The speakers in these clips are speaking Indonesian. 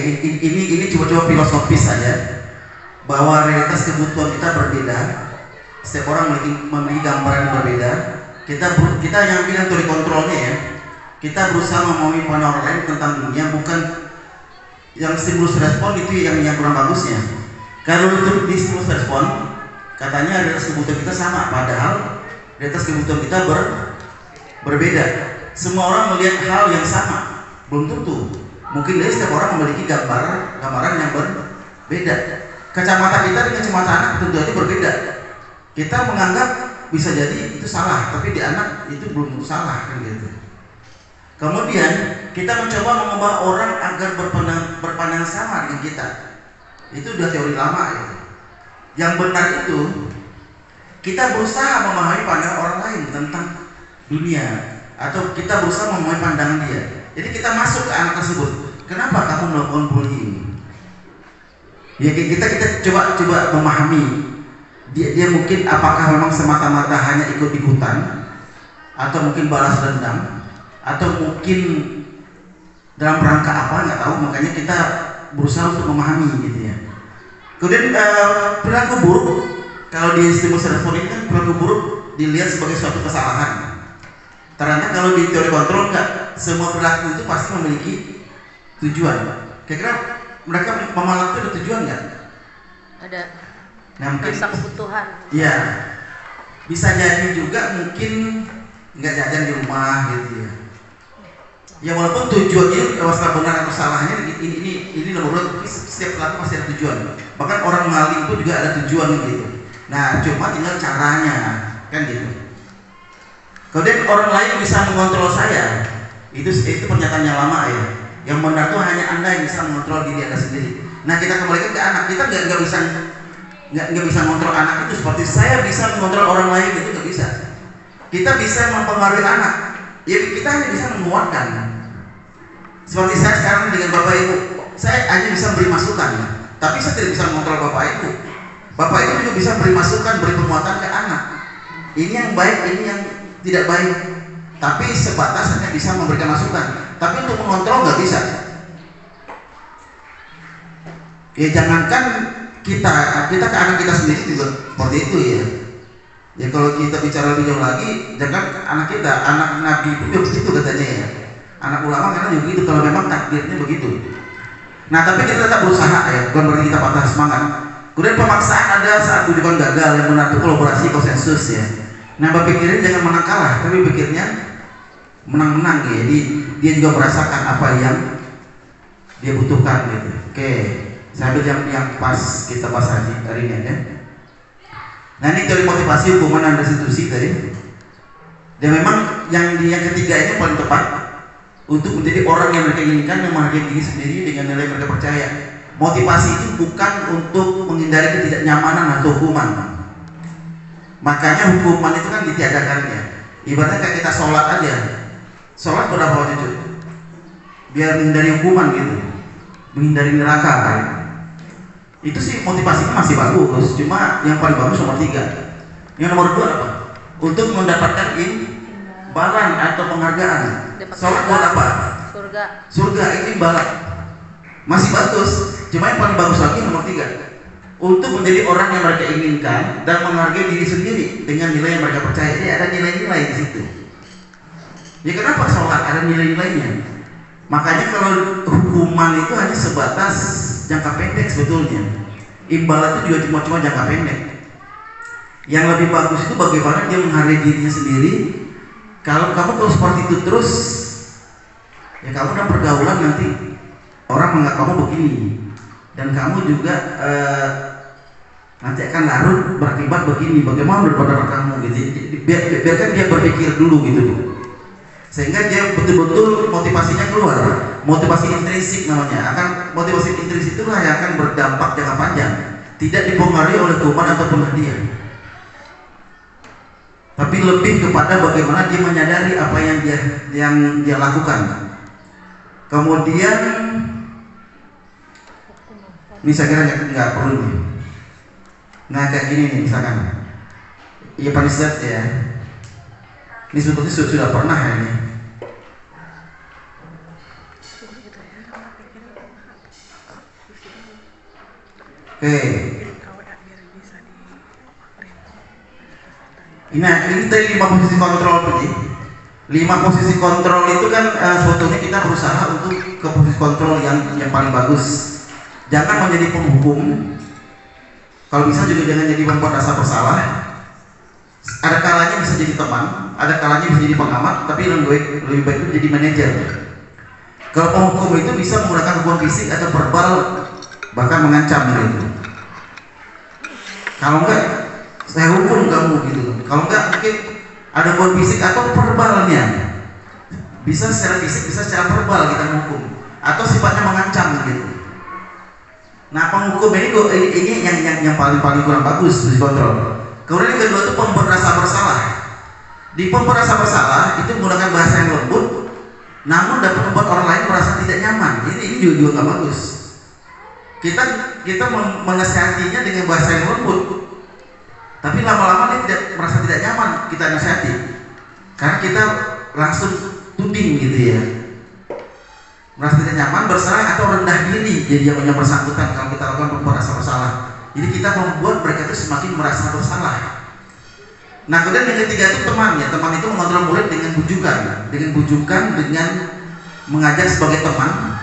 ini coba-coba filosofis saja, bahwa realitas kebutuhan kita berbeda. Setiap orang memiliki gambaran yang berbeda. Kita yang bilang teori kontrolnya ya. Kita berusaha memahami pandangan orang lain tentang dunia, bukan yang stimulus respon itu yang kurang bagusnya. Kalau untuk di stimulus respon, katanya realitas kebutuhan kita sama, padahal realitas kebutuhan kita berbeda. Semua orang melihat hal yang sama, belum tentu. Mungkin dari setiap orang memiliki gambaran yang berbeda. Kacamata kita dengan kacamata anak tentu saja berbeda. Kita menganggap bisa jadi itu salah, tapi di anak itu belum tentu salah kan gitu. Kemudian kita mencoba mengubah orang agar berpandang sama dengan kita. Itu udah teori lama ya. Yang benar itu kita berusaha memahami pandangan orang lain tentang dunia, atau kita berusaha memahami pandangan dia. Jadi kita masuk ke anak tersebut. Kenapa kamu melakukan bullying? Ya kita coba memahami dia mungkin apakah memang semata-mata hanya ikut-ikutan, atau mungkin balas dendam, atau mungkin dalam rangka apa nggak tahu. Makanya kita berusaha untuk memahami gitu ya. Kemudian perilaku buruk, kalau di stimulus respon ini kan perilaku buruk dilihat sebagai suatu kesalahan. Ternyata kalau di teori kontrol enggak, semua perilaku itu pasti memiliki tujuan. Kira-kira mereka memalat itu ada tujuan nggak? Ada. Nah, mungkin kebutuhan. Iya. Bisa jadi juga mungkin nggak jajan di rumah gitu ya. Ya walaupun tujuannya masalah benar atau salahnya ini nomor 2, setiap perilaku pasti ada tujuan. Bahkan orang maling itu juga ada tujuan gitu. Nah, cuma tinggal caranya kan gitu. Kemudian orang lain bisa mengontrol saya. Itu pernyataan yang lama ya. Yang benar itu hanya Anda yang bisa mengontrol diri Anda sendiri. Nah, kita kembalikan ke anak. Kita nggak bisa mengontrol anak itu seperti saya bisa mengontrol orang lain, itu nggak bisa. Kita bisa mempengaruhi anak. Ya kita hanya bisa menguatkan. Seperti saya sekarang dengan Bapak Ibu, saya hanya bisa beri masukan, tapi saya tidak bisa mengontrol Bapak Ibu. Bapak Ibu juga bisa beri masukan, beri penguatan ke anak. Ini yang baik, ini yang tidak baik. Tapi sebatas hanya bisa memberikan masukan. Tapi untuk mengontrol nggak bisa. Ya jangankan kita ke anak kita sendiri juga seperti itu ya. Ya kalau kita bicara lebih jauh lagi, jangan anak kita, anak Nabi itu begitu katanya ya. Anak ulama karena juga begitu, kalau memang takdirnya begitu. Nah tapi kita tetap berusaha ya, bukan berarti kita patah semangat. Kemudian pemaksaan ada saat tujuan gagal, yang benar itu kolaborasi konsensus ya. Nah berpikirnya jangan menang kalah, tapi pikirnya menang-menang ya. Jadi dia juga merasakan apa yang dia butuhkan gitu. Oke, saya ambil yang pas kita bahas hari ini ya. Nah ini teori motivasi, hukuman dan restitusi tadi. Dan memang yang ketiga ini paling tepat untuk menjadi orang yang mereka inginkan, yang menghargai diri sendiri dengan nilai mereka percaya. Motivasi itu bukan untuk menghindari ketidaknyamanan atau hukuman. Makanya hukuman itu kan ditiadakannya. Ibaratnya kayak kita sholat aja. Sholat berapa waktu itu? Biar menghindari hukuman gitu, menghindari neraka kan? Itu sih motivasinya masih bagus. Cuma yang paling bagus nomor 3. Yang nomor 2 apa? Untuk mendapatkan imbalan atau penghargaan. Sholat buat apa? Surga itu imbalan. Masih bagus. Cuma yang paling bagus lagi nomor 3. Untuk menjadi orang yang mereka inginkan dan menghargai diri sendiri dengan nilai yang mereka percaya. Jadi ada nilai-nilai di situ. Ya kenapa sholat ada nilai-nilainya? Makanya kalau hukuman itu hanya sebatas jangka pendek sebetulnya. Imbalan itu juga cuma jangka pendek. Yang lebih bagus itu bagaimana dia menghargai dirinya sendiri. Kalau seperti itu terus, ya kamu dalam pergaulan nanti orang menganggap kamu begini, dan kamu juga nanti akan larut berakibat begini. Bagaimana menurut kamu gitu? Biarkan dia berpikir dulu gitu, sehingga dia betul-betul motivasinya keluar. Motivasi intrinsik namanya. Motivasi intrinsik itulah yang akan berdampak jangka panjang, tidak dipengaruhi oleh hukuman ataupun hadiah, tapi lebih kepada bagaimana dia menyadari apa yang dia lakukan. Kemudian ini saya kira nggak perlu nih. Nah kayak gini nih misalkan, ya Pak ya. Ini sebetulnya sudah pernah ya ini. Oke. Ini tadi 5 posisi kontrol tadi. 5 posisi kontrol itu kan sebetulnya kita berusaha untuk ke posisi kontrol yang paling bagus. Jangan menjadi penghukum. Kalau bisa juga jangan jadi membuat rasa bersalah. Ada kalanya bisa jadi teman, ada kalanya bisa jadi pengamat, tapi lebih baik itu jadi manajer. Kalau penghukum itu bisa menggunakan hukuman fisik atau verbal, bahkan mengancam gitu. Kalau enggak, saya hukum kamu gitu. Kalau enggak, mungkin ada hukuman fisik atau verbalnya. Bisa secara fisik, bisa secara verbal kita menghukum, atau sifatnya mengancam gitu. Nah, penghukum ini yang paling kurang bagus di kontrol. Kemudian yang kedua itu pemberi rasa bersalah. Di pemberi rasa bersalah itu menggunakan bahasa yang lembut, namun dapat membuat orang lain merasa tidak nyaman. Ini juga nggak bagus. Kita menasihatinya dengan bahasa yang lembut, tapi lama-lama dia tidak merasa tidak nyaman kita nasihati, karena kita langsung tuding gitu ya. Merasa tidak nyaman, bersalah atau rendah diri jadi yang bersangkutan kalau kita lakukan merasa bersalah. Jadi kita membuat mereka itu semakin merasa bersalah. Nah, kemudian yang ketiga itu teman ya. Teman itu mengontrol murid dengan bujukan, dengan mengajak sebagai teman,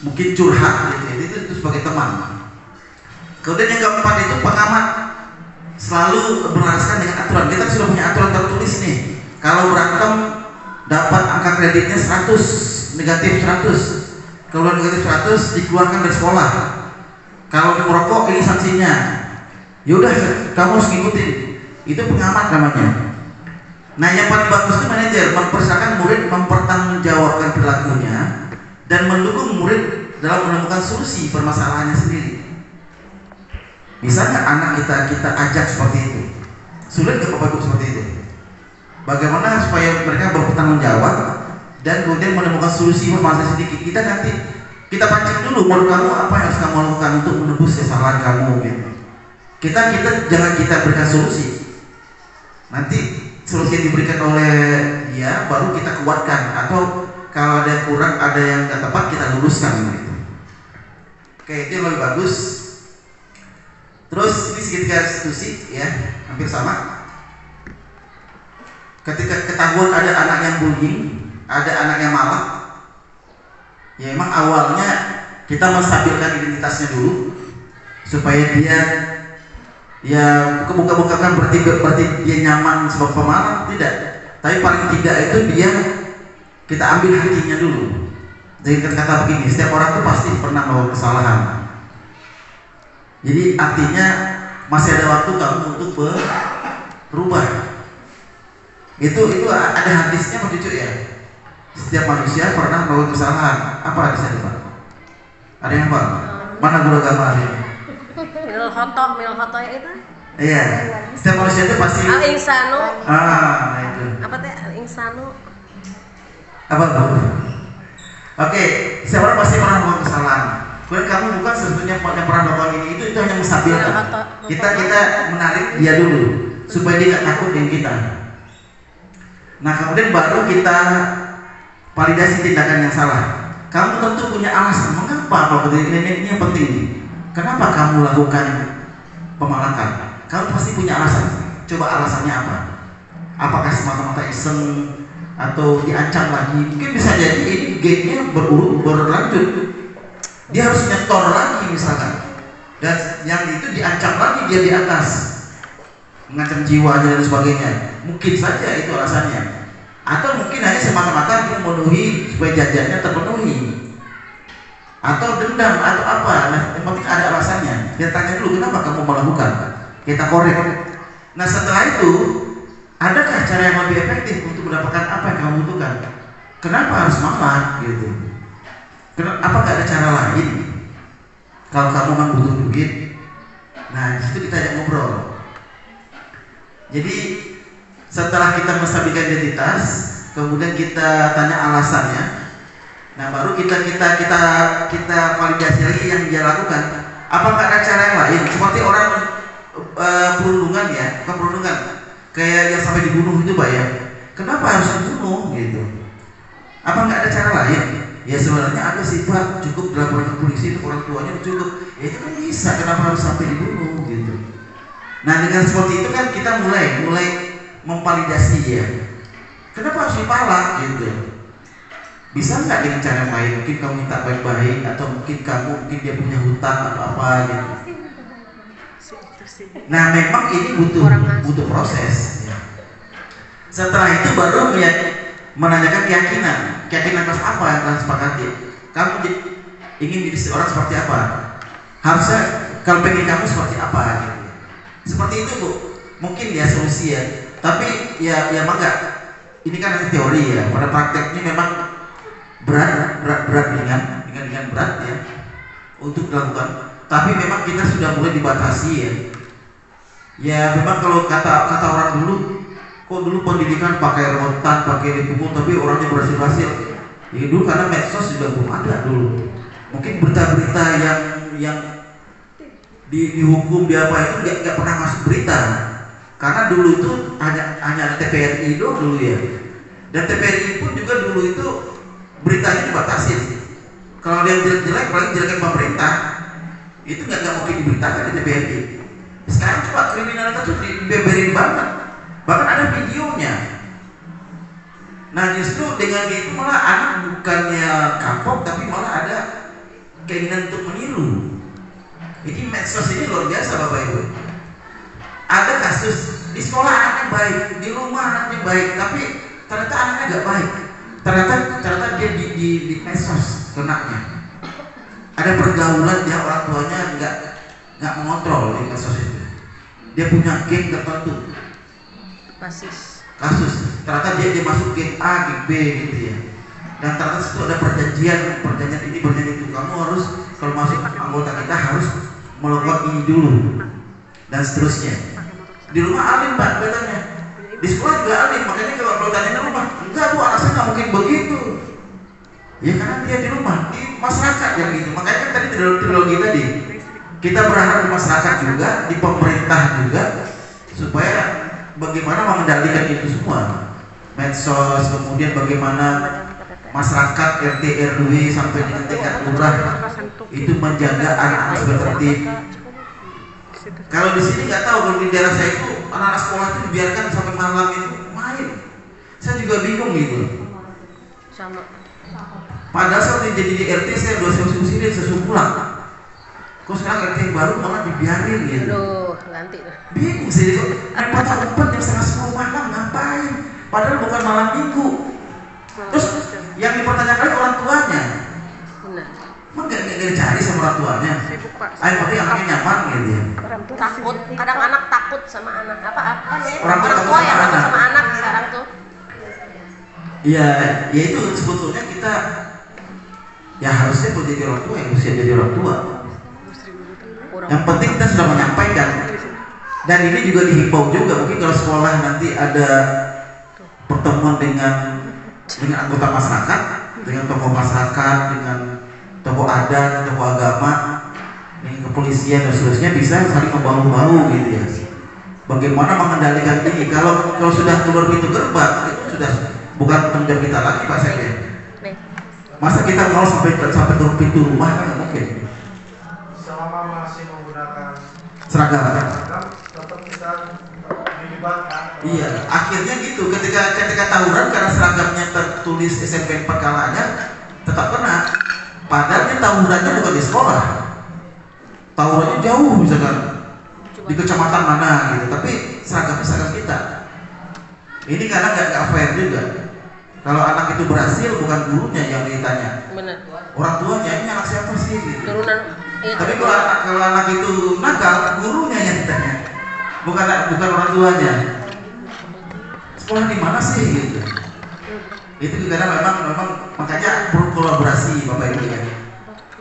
mungkin curhat gitu. Itu sebagai teman. Kemudian yang keempat itu pengamat, selalu berlaraskan dengan aturan. Kita sudah punya aturan tertulis nih. Kalau berantem dapat angka kreditnya 100, negatif 100. Kalau negatif 100 dikeluarkan dari sekolah. Kalau merokok ini sanksinya. Yaudah, kamu harus ngikutin. Itu pengamat namanya. Nah, yang paling bagus itu manajer, mempersilakan murid mempertanggungjawabkan perilakunya dan mendukung murid dalam menemukan solusi permasalahannya sendiri. Misalnya anak kita ajak seperti itu, sulit ke Bapak Ibu seperti itu. Bagaimana supaya mereka bertanggung jawab dan kemudian menemukan solusi permasalahan sedikit. Kita pancing dulu, menurut kamu apa yang harus kamu lakukan untuk menebus kesalahan kamu gitu. Kita jangan kita berikan solusi. Nanti solusi yang diberikan oleh dia baru kita kuatkan, atau kalau ada yang kurang, ada yang nggak tepat, kita luruskan gitu. Oke, itu yang lebih bagus. Terus ini segitiga restitusi ya, hampir sama. Ketika ketahuan ada anak yang bullying, ada anak yang malah, ya emang awalnya kita menstabilkan identitasnya dulu supaya dia ya bukan berarti dia nyaman sebagai pemalas, tidak. Tapi paling tidak itu dia kita ambil hatinya dulu. Jadi kata begini, setiap orang itu pasti pernah melakukan kesalahan. Jadi artinya masih ada waktu kamu untuk berubah. Itu ada hadisnya Pak Cucu ya. Setiap manusia pernah melakukan kesalahan. Apa hadisnya Pak? Ada yang Pak? Mana guru agama ini? Minal khoto ya itu? Iya. Setiap manusia itu pasti. Al insanu. Nah itu. Apa teh al insanu? Apa Bu? Oke, setiap orang pasti pernah melakukan kesalahan. Kemudian kamu bukan sebetulnya yang pernah melakukan ini, itu hanya menstabilkan. Kita menarik dia dulu supaya dia nggak takut dengan kita. Nah, kemudian baru kita validasi tindakan yang salah. Kamu tentu punya alasan mengapa ini yang penting nih. Kenapa kamu lakukan pemalakan? Kamu pasti punya alasan. Coba alasannya apa? Apakah semata-mata iseng atau diancam lagi? Mungkin bisa jadi ini game-nya berlanjut. Dia harus nyetor lagi misalkan, dan yang itu diancam lagi dia di atas, mengancam jiwanya dan sebagainya. Mungkin saja itu alasannya, atau mungkin hanya semata-mata dia memenuhi supaya janjinya terpenuhi, atau dendam atau apa. Nah, yang penting ada alasannya. Kita tanya dulu, kenapa kamu melakukan? Kita korek. Nah, setelah itu adakah cara yang lebih efektif untuk mendapatkan apa yang kamu butuhkan? Kenapa harus marah gitu? Apa gak ada cara lain? Kalau kamu memang butuh duit, nah disitu kita ajak ngobrol. Jadi setelah kita menstabilkan identitas, kemudian kita tanya alasannya. Nah baru kita validasi lagi yang dia lakukan. Apakah ada cara yang lain? Seperti orang perundungan ya, bukan perundungan, kayak yang sampai dibunuh itu Pak ya. Kenapa harus dibunuh gitu? Apa nggak ada cara lain? Ya sebenarnya ada sih Pak, cukup dilaporkan ke polisi itu orang tuanya cukup. Ya itu kan bisa, kenapa harus sampai dibunuh gitu. Nah dengan seperti itu kan kita mulai memvalidasi ya. Kenapa harus dipalak gitu? Bisa nggak dengan cara main? Mungkin kamu minta baik-baik atau mungkin mungkin dia punya hutang atau apa gitu. Nah memang ini butuh proses. Ya. Setelah itu baru menanyakan keyakinan kelas apa yang kalian sepakati. Kamu ingin jadi seorang seperti apa? Harusnya kalau pengen kamu seperti apa gitu. Seperti itu Bu, mungkin ya solusi ya. Tapi ya enggak. Ini kan hanya teori ya. Pada prakteknya memang berat ringan berat ya untuk dilakukan. Tapi memang kita sudah mulai dibatasi ya. Ya memang kalau kata orang dulu, kok dulu pendidikan pakai rotan, pakai dipukul, tapi orangnya berhasil. Ya dulu karena medsos juga belum ada dulu. Mungkin berita-berita yang dihukum dia apa itu nggak pernah masuk berita. Karena dulu itu hanya ada TVRI doang dulu ya. Dan TVRI pun juga dulu itu beritanya dibatasi. Kalau dia jelek-jelek, paling jelekin pemerintah, itu nggak mungkin diberitakan di TVRI. Sekarang coba kriminalitas itu dibeberin banget, bahkan ada videonya. Nah justru dengan itu malah anak bukannya kapok, tapi malah ada keinginan untuk meniru. Jadi medsos ini luar biasa Bapak Ibu. Ada kasus di sekolah anaknya baik, di rumah anaknya baik, tapi ternyata anaknya nggak baik. Ternyata dia di medsos kenanya. Ada pergaulan dia orang tuanya nggak mengontrol di medsos itu. Dia punya geng tertentu. Kasus. Ternyata dia masuk geng A, geng B gitu ya. Dan ternyata itu ada perjanjian ini, perjanjian itu. Kamu harus kalau masuk anggota kita harus melakukan ini dulu dan seterusnya. Di rumah alim Pak katanya. Di sekolah juga alim, makanya kalau tanya di rumah, enggak Bu, anak saya nggak mungkin begitu. Ya karena dia di rumah, di masyarakat yang gitu. Makanya kan tadi trilogi tadi. Kita berharap di masyarakat juga, di pemerintah juga, supaya bagaimana mengendalikan itu semua. Medsos, kemudian bagaimana masyarakat RT RW sampai dengan tingkat lurah itu menjaga anak-anak supaya tertib. Kalau di sini nggak tahu, kalau di daerah saya itu anak-anak sekolah itu dibiarkan sampai malam itu main. Saya juga bingung gitu. Padahal saya jadi di RT saya 2 semester sini saya pulang. Kok sekarang RT yang baru malah dibiarin gitu. Aduh, ganti dah. Bingung sih, repot jam 9:30 malam ngapain? Padahal bukan malam minggu. Terus yang dipertanyakan orang tuanya. Benar. Emang gak dicari sama orang tuanya? Ayo penting anaknya nyaman gitu ya. Takut, kadang anak takut sama anak apa ya? Orang tua yang takut sama anak sekarang tuh. Iya, ya itu sebetulnya kita ya harusnya menjadi orang tua yang usia jadi orang tua. Yang penting kita sudah menyampaikan. Dan ini juga dihimbau juga, mungkin kalau sekolah nanti ada pertemuan dengan anggota masyarakat, dengan tokoh masyarakat, dengan tokoh adat, tokoh agama, dengan kepolisian dan seterusnya, bisa saling membahu-bahu gitu ya. Bagaimana mengendalikan ini? Kalau sudah keluar pintu gerbang itu sudah bukan tanggung jawab kita lagi Pak Sekjen. Masa kita mau sampai ke pintu rumah kan nggak mungkin. Selama masih menggunakan seragam, tetap kita dilibatkan. Iya, akhirnya gitu. Ketika tawuran karena seragamnya tertulis SMP 4 kalanya tetap kena. Padahal tawurannya bukan di sekolah. Tawurannya jauh misalkan di kecamatan mana gitu. Tapi seragamnya seragam kita. Ini karena nggak fair juga. Kalau anak itu berhasil bukan gurunya yang ditanya. Benar. Orang tuanya ini anak siapa sih gitu. Turunan. Tapi kalau anak itu nakal, gurunya yang ditanya. Bukan orang tuanya. Sekolah di mana sih gitu. Itu juga karena memang makanya perlu kolaborasi Bapak Ibu ya.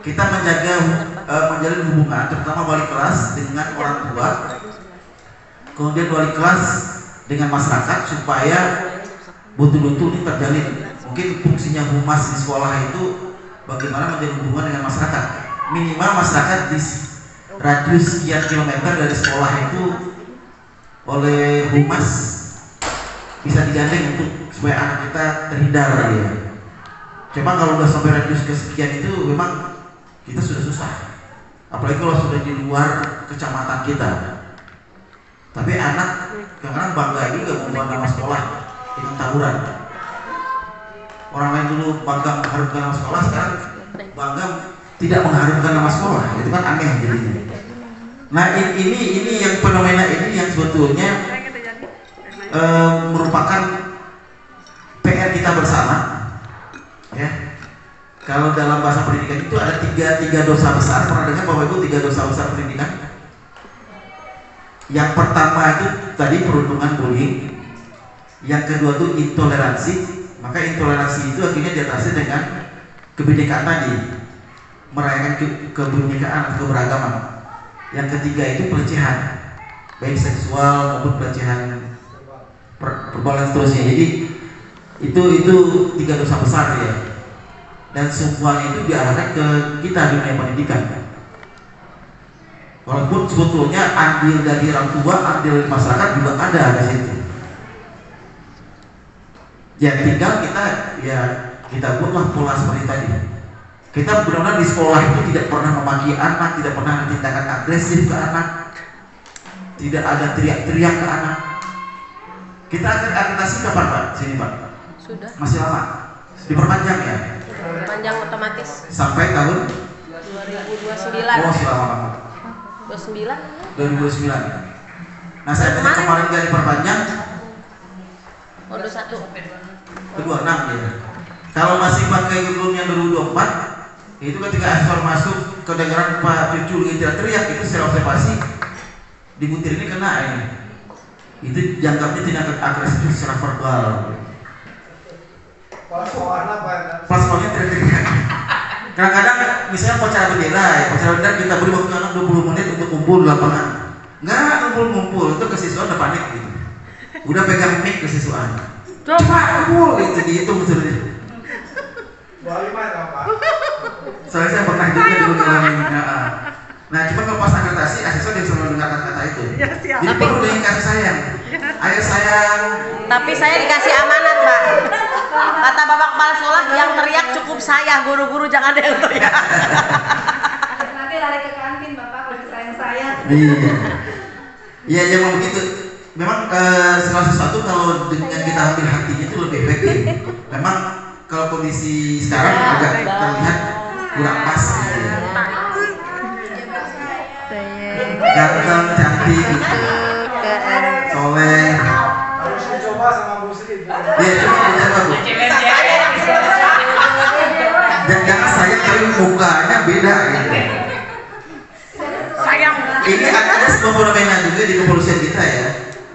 Kita menjalin hubungan terutama wali kelas dengan orang tua, kemudian wali kelas dengan masyarakat supaya betul-betul ini terjalin. Mungkin fungsinya humas di sekolah itu bagaimana menjalin hubungan dengan masyarakat. Minimal masyarakat di radius sekian kilometer dari sekolah itu oleh humas bisa digandeng untuk supaya anak kita terhindar ya. Cuma kalau udah sampai radius kesekian itu memang kita sudah susah. Apalagi kalau sudah di luar kecamatan kita. Tapi anak kadang-kadang bangga juga membawa nama sekolah dengan tawuran. Orang lain dulu bangga mengharumkan nama sekolah, sekarang bangga tidak mengharumkan nama sekolah. Itu kan aneh jadinya. Nah ini yang fenomena ini yang sebetulnya merupakan PR kita bersama. Ya, kalau dalam bahasa pendidikan itu ada tiga dosa besar. Pernah dengar Bapak Ibu 3 dosa besar pendidikan? Yang pertama itu tadi perundungan bullying. Yang kedua itu intoleransi. Maka intoleransi itu akhirnya diatasi dengan kebinekaan tadi, merayakan kebinekaan, keberagaman. Yang ketiga itu pelecehan, baik seksual maupun pelecehan verbal dan seterusnya. Jadi itu 3 dosa besar ya, dan semuanya itu diarahkan ke kita di dunia pendidikan. Walaupun sebetulnya andil dari orang tua, andil dari masyarakat juga ada di situ. Ya tinggal kita buatlah pola seperti tadi. Kita benar-benar di sekolah itu tidak pernah memaki anak, tidak pernah ada tindakan agresif ke anak, tidak ada teriak-teriak ke anak. Kita akan akreditasi kapan Pak? Sini Pak. Sudah. Masih lama. Diperpanjang ya? Panjang otomatis. Sampai tahun 2029. Oh, masih lama banget. 29. 2029. Nah, saya tadi kemarin kali perpanjang. Oh, 21. 26 ya. Kalau masih pakai kurikulum yang 2024, itu ketika asal masuk kedengaran Pak Cucu gitu teriak, itu secara observasi di butir ini kena ini. Itu dianggapnya tindakan agresif secara verbal. Pas sekolahnya apa ya? Pas sekolahnya teriak-teriak. Kadang-kadang misalnya upacara bendera ya, upacara bendera kita beri waktu anak 20 menit untuk kumpul di lapangan. Enggak ngumpul-ngumpul, itu kesiswaan udah panik gitu. Udah pegang mic kesiswaan. Coba kumpul itu dihitung sebetulnya. 25 ya Pak? Soalnya saya pernah juga dulu ngalamin. Nah, cuma kalau pas akreditasi, asesor dia bisa mendengar kata-kata itu. Ya, siap. Jadi perlu dengan kasih sayang. Ayo sayang. Tapi saya dikasih amanat, Pak. Kata Bapak Kepala Sekolah, yang teriak cukup saya, guru-guru jangan ada yang teriak. Nanti lari ke kantin Bapak kalau sayang saya. Iya. Iya, memang begitu. Memang segala sesuatu kalau dengan kita ambil hatinya itu lebih efektif. Memang kalau kondisi sekarang agak terlihat kurang pas gitu ya. Ganteng, cantik gitu. Soleh. Harus dicoba sama Bu Sri. Iya, coba dicoba Bu. Jangan sayang tapi mukanya beda gitu. Sayang. Ini ada sebuah fenomena juga di kepolisian kita ya.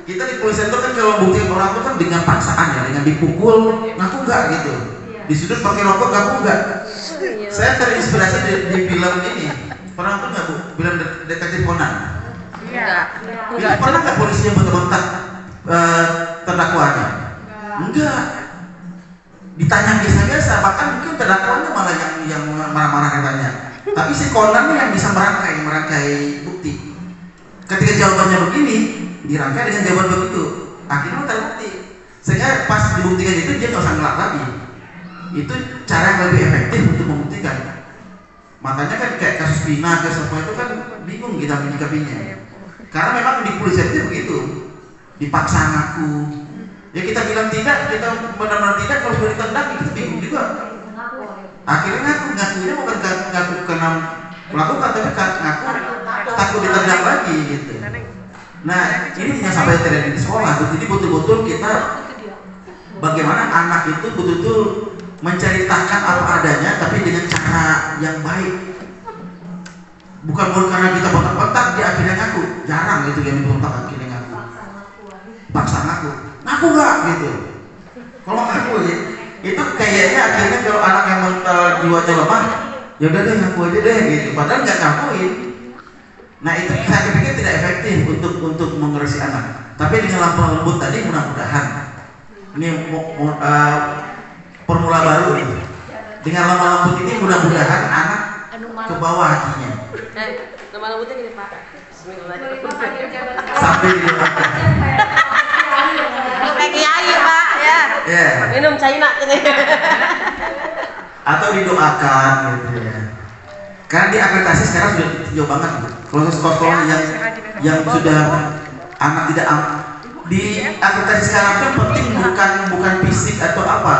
Kita di kepolisian itu kan kalau bukti orang itu kan dengan paksaan ya, dengan dipukul ngaku enggak gitu. Di sudut pakai rokok ngaku enggak. Saya terinspirasi di film ini. Pernah tuh nggak Bu? Film Detektif Conan. Enggak. Itu pernah nggak polisi yang bentak-bentak terdakwanya? Enggak. Ditanya biasa-biasa, bahkan mungkin terdakwanya malah yang marah-marah katanya. Tapi si Conan yang bisa merangkai bukti. Ketika jawabannya begini, dirangkai dengan jawaban begitu, akhirnya terbukti. Sehingga pas dibuktikan itu dia nggak usah ngelak lagi. Itu cara yang lebih efektif untuk membuktikan. Makanya kan kayak kasus Pina, kasus apa itu kan bingung kita menyikapinya. Karena memang di polisi itu begitu, dipaksa ngaku. Ya kita bilang tidak, kita benar-benar tidak, kalau sudah ditendang itu bingung juga. Akhirnya ngakunya bukan ngaku karena melakukan, tapi ngaku takut ditendang lagi gitu. Nah ini hanya sampai terjadi di sekolah. Jadi betul-betul kita bagaimana anak itu betul-betul menceritakan apa adanya, tapi dengan cara yang baik. Bukan karena kita bentak-bentak dia akhirnya ngaku. Jarang gitu yang dibentak akhirnya ngaku. Paksa ngaku nggak gitu. Kalau ngaku ya, itu kayaknya akhirnya kalau anak yang mental jiwanya lemah, ya udah deh ngaku aja deh gitu. Padahal nggak ngakuin. Nah itu saya pikir tidak efektif untuk mengerasi anak. Tapi dengan lampu lembut tadi mudah-mudahan ini formula baru nih. Dengan lama lembut ini mudah-mudahan anak ke bawah hatinya. Nama lembutnya gini Pak. Bismillahirrahmanirrahim. Sampai di depan. Kayak kiai Pak ya. Yeah. Minum China ini. atau didoakan gitu ya. Karena di akreditasi sekarang sudah jauh banget proses sekolah yang sudah anak tidak di akreditasi sekarang itu penting bukan fisik atau apa.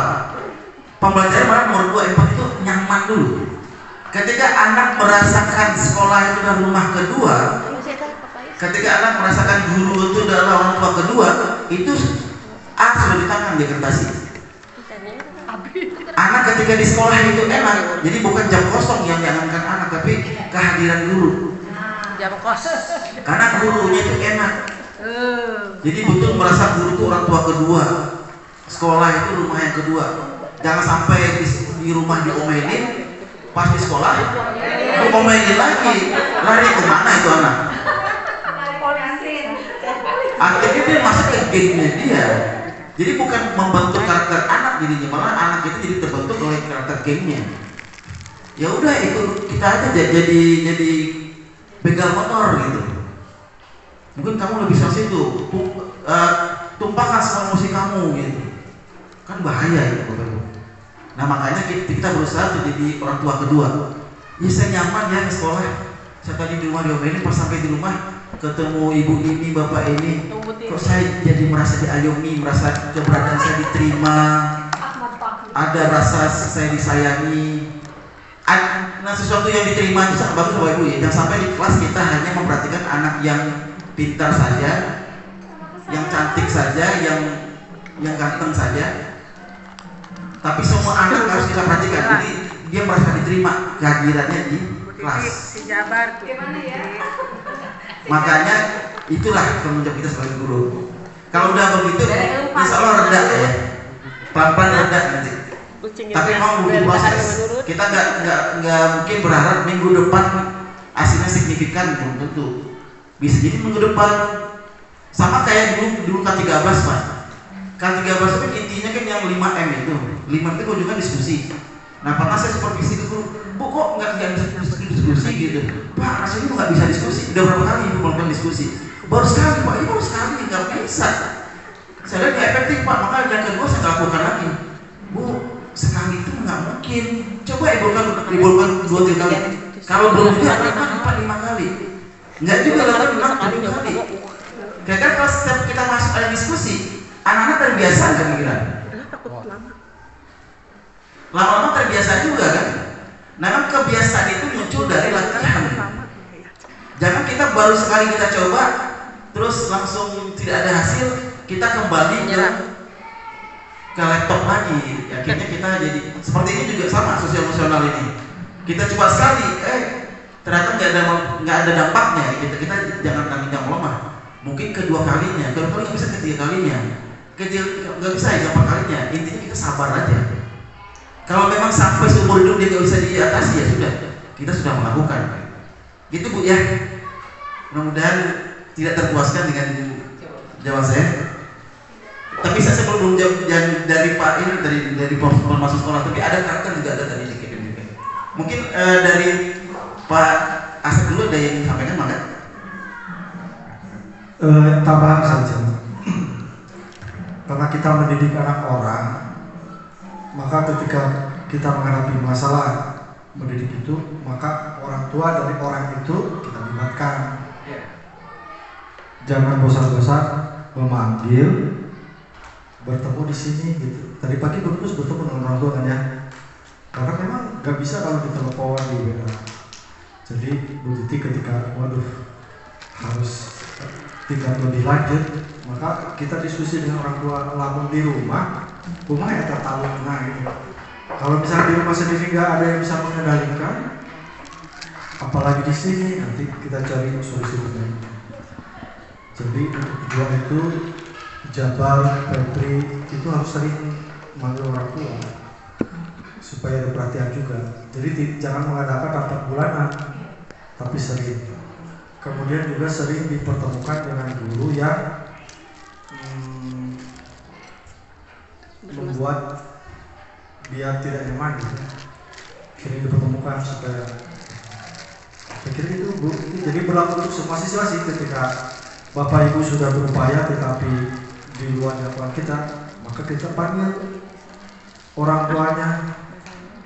Pembelajaran malah nomor 2 yang penting itu nyaman dulu. Ketika anak merasakan sekolah itu adalah rumah kedua, ketika anak merasakan guru itu adalah orang tua kedua, itu sudah di tangan di akreditasi. Anak ketika di sekolah itu enak, jadi bukan jam kosong yang diangankan anak, tapi kehadiran guru. Jam kosong. Karena gurunya itu enak. Jadi betul merasa guru itu orang tua kedua, sekolah itu rumah yang kedua. Jangan sampai di rumah diomelin, pas di sekolah diomelin lagi, lari kemana itu anak? Akhirnya dia masuk ke gengnya dia. Jadi bukan membentuk karakter anak jadinya, malah anak itu jadi terbentuk oleh karakter gengnya. Ya udah itu kita aja jadi begal motor gitu. Mungkin kamu lebih sensitif tuh, tumpahkan semua emosi kamu gitu. Kan bahaya itu. Nah makanya kita berusaha untuk jadi orang tua kedua. Ya saya nyaman ya ke sekolah. Saya tadi di rumah diomelin, pas sampai di rumah ketemu ibu ini, bapak ini, kok saya jadi merasa diayomi, merasa keberadaan saya diterima, ada rasa saya disayangi. Nah sesuatu yang diterima itu sangat bagus bapak ibu ya. Jangan sampai di kelas kita hanya memperhatikan anak yang pintar saja, yang cantik saja, yang ganteng saja. Tapi semua anak harus kita perhatikan. Jadi dia merasa diterima kehadirannya di kelas. Gimana ya? Makanya itulah tanggung jawab kita sebagai guru. Kalau udah begitu, insya Allah reda ya, pelan-pelan reda nanti. Tapi memang butuh proses. Kita nggak mungkin berharap minggu depan hasilnya signifikan, belum tentu. Bisa jadi minggu depan sama kayak dulu K3 Bas Pak. K3 Bas itu intinya kan yang 5M itu. 5M itu kunjungan diskusi. Nah pernah saya supervisi ke guru, bu kok nggak bisa diskusi gitu? Pak rasanya nggak bisa diskusi. Udah berapa kali ibu melakukan diskusi? Baru sekali Pak, baru sekali nggak bisa. Saya lihat nggak efektif Pak, maka yang kedua saya nggak lakukan lagi. Bu sekali itu nggak mungkin. Coba ibukan 2-3 kali. Kalau belum juga lakukan 5 kali. Nggak juga lakukan 6 kali. Kira-kira kalau setiap kita masuk ada diskusi, anak-anak terbiasa nggak pikiran? Lama-lama terbiasa juga kan. Nah kan kebiasaan itu muncul dari latihan. Jangan kita baru sekali kita coba terus langsung tidak ada hasil, kita kembali ke laptop lagi. Akhirnya kita jadi seperti ini juga sama sosial emosional ini. Kita coba sekali, ternyata nggak ada dampaknya. Kita jangan tanggung lemah. Mungkin kedua kalinya nggak bisa, ketiga kalinya, nggak bisa ya 4 kalinya. Intinya kita sabar aja. Kalau memang sampai seumur hidup dia nggak bisa diatasi ya sudah, kita sudah melakukan. Gitu Bu ya. Mudah-mudahan tidak terpuaskan dengan jawaban saya. Tapi saya sebelum jawab dari Pak ini dari masuk sekolah, tapi ada karakter juga ada tadi dikit. Mungkin dari Pak Asep dulu ada yang disampaikan maka. Tambahan saja. Karena kita mendidik anak orang, maka ketika kita menghadapi masalah mendidik itu, maka orang tua dari orang itu kita libatkan. Jangan bosan-bosan memanggil, bertemu di sini gitu. Tadi pagi terus bertemu dengan orang tua kan ya. Karena memang nggak bisa kalau di telepon di WA. Jadi Bu Titi ketika harus tinggal lebih lanjut, maka kita diskusi dengan orang tua. Lamun di rumah ya tertawa gitu. Kalau misalnya di rumah sendiri nggak ada yang bisa mengendalikan, apalagi di sini, nanti kita cari solusi terbaik. Jadi untuk kedua itu Jabal, Febri itu harus sering manggil orang tua supaya ada perhatian juga. Jadi jangan mengadakan rapat bulanan, tapi sering. Kemudian juga sering dipertemukan dengan guru yang membuat dia tidak nyaman gitu. Sering dipertemukan supaya saya kira itu Bu. Jadi berlaku untuk semua siswa sih. Ketika Bapak Ibu sudah berupaya tetapi di luar jangkauan kita, maka kita panggil orang tuanya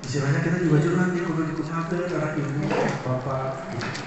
istilahnya kita juga curhat nih kudu dikumakeun anak ibu bapak gitu.